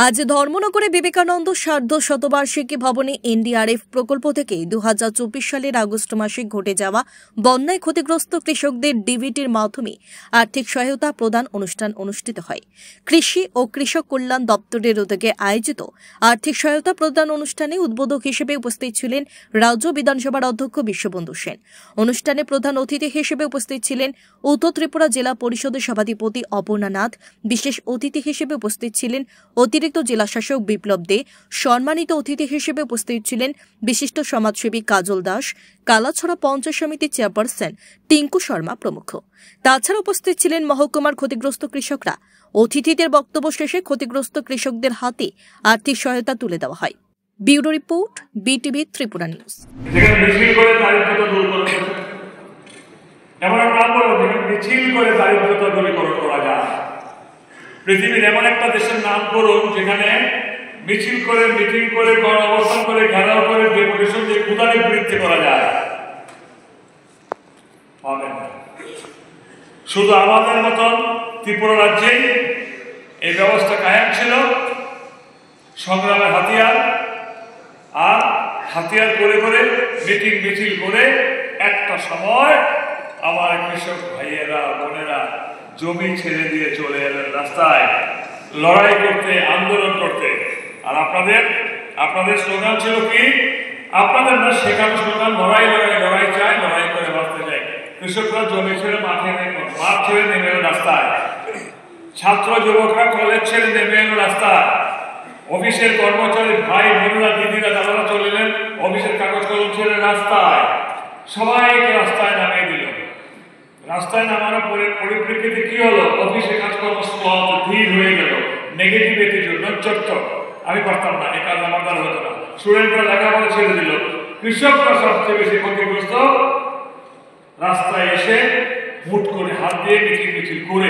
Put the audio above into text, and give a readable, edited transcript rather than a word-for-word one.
আজ ধর্মনগরে বিবেকানন্দ সার্ধ শতবার্ষিকী ভবনে এনডিআরএফ প্রকল্প থেকে 2024 সালের আগস্ট মাসে ঘটে যাওয়া বন্যায় ক্ষতিগ্রস্ত কৃষকদের ডিবিটির মাধ্যমে আর্থিক সহায়তা প্রদান অনুষ্ঠান অনুষ্ঠিত হয়। কৃষি ও কৃষক কল্যাণ দপ্তরের উদ্যোগে আয়োজিত আর্থিক সহায়তা প্রদান অনুষ্ঠানে উদ্বোধক হিসেবে উপস্থিত ছিলেন রাজ্য বিধানসভার অধ্যক্ষ বিশ্ববন্ধু সেন। অনুষ্ঠানে প্রধান অতিথি হিসেবে উপস্থিত ছিলেন উত্তর ত্রিপুরা জেলা পরিষদের সভাধিপতি অপর্ণা নাথ। বিশেষ অতিথি হিসেবে উপস্থিত ছিলেন অতিরিক্ত জেলা শাসক বিপ্লব দে। সম্মানিত অতিথি হিসেবে উপস্থিত ছিলেন বিশিষ্ট সমাজসেবী কাজল দাস, কালাছড়া পঞ্চায়েত সমিতির চেয়ারপারসন টিঙ্কু শর্মা প্রমুখ। তাছাড়া উপস্থিত ছিলেন মহকুমার ক্ষতিগ্রস্ত কৃষকরা। অতিথিদের বক্তব্য শেষে ক্ষতিগ্রস্ত কৃষকদের হাতে আর্থিক সহায়তা তুলে দেওয়া হয়। Bureau report, BTV Tripura news. পৃথিবীর এমন একটা দেশের নাম করুন যেখানে মিছিল করে, মিটিং করে, গণ অবস্থান করে, ঘেরাও করে, ডেপুটেশন দিয়ে কুদানি বৃদ্ধি করা যায়। শুধু আমাদের মতন ত্রিপুরা রাজ্যে এই ব্যবস্থা কায়েম ছিল। সংগ্রামের হাতিয়ার আর হাতিয়ার করে করে মিটিং মিছিল করে একটা সময় আমার কৃষক ভাইয়েরা বোনেরা জমি ছেড়ে দিয়ে চলে এলেন রাস্তায় লড়াই করতে, আন্দোলন করতে। আর আপনাদের স্লোগান ছিল কি? আপনাদের না শেখানো স্লোগান, লড়াই লড়াই লড়াই চাই, লড়াই করে বাঁচতে চাই। কৃষকরা জমি ছেড়ে মাঠ ছেড়ে নেমে এলো রাস্তায়, ছাত্র যুবকরা কলেজ ছেড়ে নেমে এলো রাস্তায়, অফিসের কর্মচারী ভাই বোনেরা দিদিরা দাদারা চলে এলেন অফিসের কাগজ কলম ছেড়ে রাস্তায়। সবাইকে রাস্তায় নামিয়ে দিল। রাস্তায় নামানোর পরিপ্রেক্ষিতে কি হলো? অফিসে কাজকর্ম ধীর হয়ে গেল। নেগেটিভিটির জন্য চট্ট আমি পারতাম না, এ কাজ আমার দ্বারা হতো না। স্টুডেন্টরা লেখাপড়া ছেড়ে দিল। কৃষকরা সবচেয়ে বেশি ক্ষতিগ্রস্ত। রাস্তায় এসে হুট করে হাত দিয়ে মিছিল মিছিল করে